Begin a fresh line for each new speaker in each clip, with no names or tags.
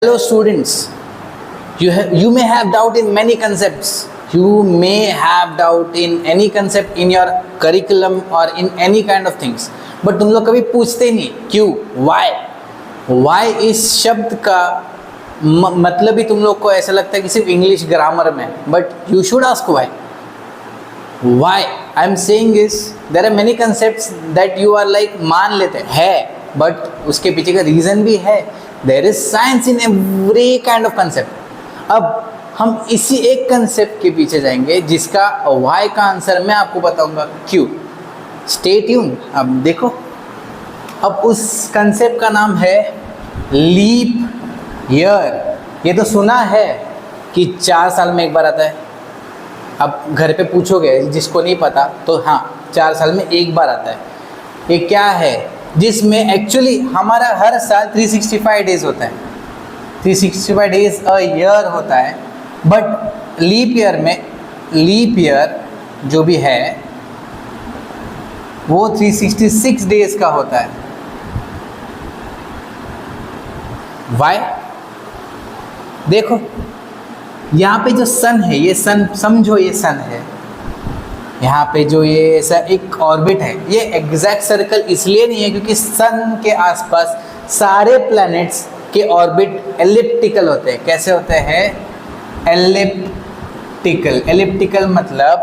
Hello students, you may have doubt in many concepts. You may have doubt in any concept in your curriculum or in any kind of things. But तुम लोग कभी पूछते नहीं क्यों, why इस शब्द का मतलब ही तुम लोग को ऐसा लगता है कि सिर्फ इंग्लिश ग्रामर में. But you should ask why I am saying is there are many concepts that you are like मान लेते हैं, बट उसके पीछे का रीज़न भी है. There is science in every kind of concept. अब हम इसी एक कंसेप्ट के पीछे जाएंगे जिसका वाई का आंसर मैं आपको बताऊंगा क्यों. Stay tune. अब देखो, अब उस कंसेप्ट का नाम है लीप ईयर. ये तो सुना है कि 4 साल में एक बार आता है. अब घर पे पूछोगे जिसको नहीं पता तो हाँ, 4 साल में एक बार आता है. ये क्या है जिसमें एक्चुअली हमारा हर साल 365 डेज होता है. 365 डेज अ ईयर होता है. बट लीप ईयर में, लीप ईयर जो भी है वो 366 डेज का होता है. वाई? देखो यहाँ पे जो सन है, ये सन समझो, ये सन है. यहाँ पे जो ये ऐसा एक ऑर्बिट है, ये एग्जैक्ट सर्कल इसलिए नहीं है क्योंकि सन के आसपास सारे प्लैनेट्स के ऑर्बिट एलिप्टिकल होते हैं. कैसे होते हैं? एलिप्टिकल. एलिप्टिकल मतलब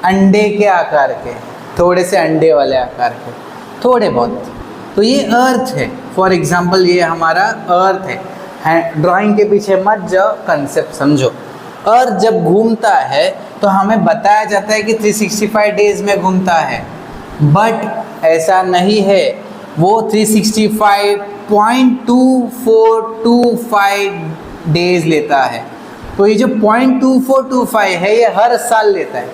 अंडे के आकार के, थोड़े से अंडे वाले आकार के, थोड़े बहुत. तो ये अर्थ है. फॉर एग्जांपल ये हमारा अर्थ है. ड्राइंग के पीछे मत जाओ, कंसेप्ट समझो. अर्थ जब घूमता है तो हमें बताया जाता है कि 365 डेज में घूमता है. बट ऐसा नहीं है. वो 365.2425 डेज लेता है. तो ये जो 0.2425 है ये हर साल लेता है.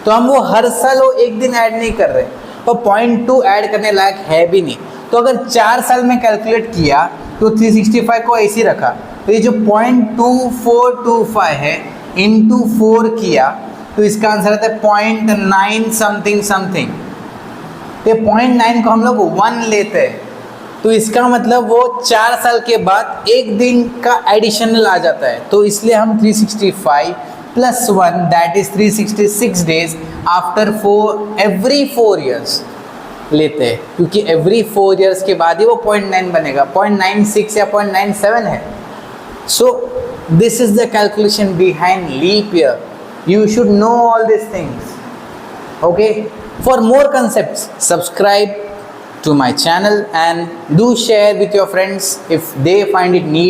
तो हम वो हर साल वो एक दिन ऐड नहीं कर रहे, और 0.2 ऐड करने लायक है भी नहीं. तो अगर 4 साल में कैलकुलेट किया तो 365 को ऐसे ही रखा. तो ये जो 0.2425 है इंटू 4 किया तो इसका आंसर आता है 0.9 समथिंग समथिंग. तो 0.9 को हम लोग 1 लेते हैं. तो इसका मतलब वो 4 साल के बाद एक दिन का एडिशनल आ जाता है. तो इसलिए हम 365 + 1 that is 366 days after every 4 years लेते हैं. क्योंकि एवरी 4 ईयर्स के बाद ही वो 0.9 बनेगा. 0.96 या 0.97 है. So this is the calculation behind leap year. You should know all these things. Okay? For more concepts, subscribe to my channel and do share with your friends if they find it needed.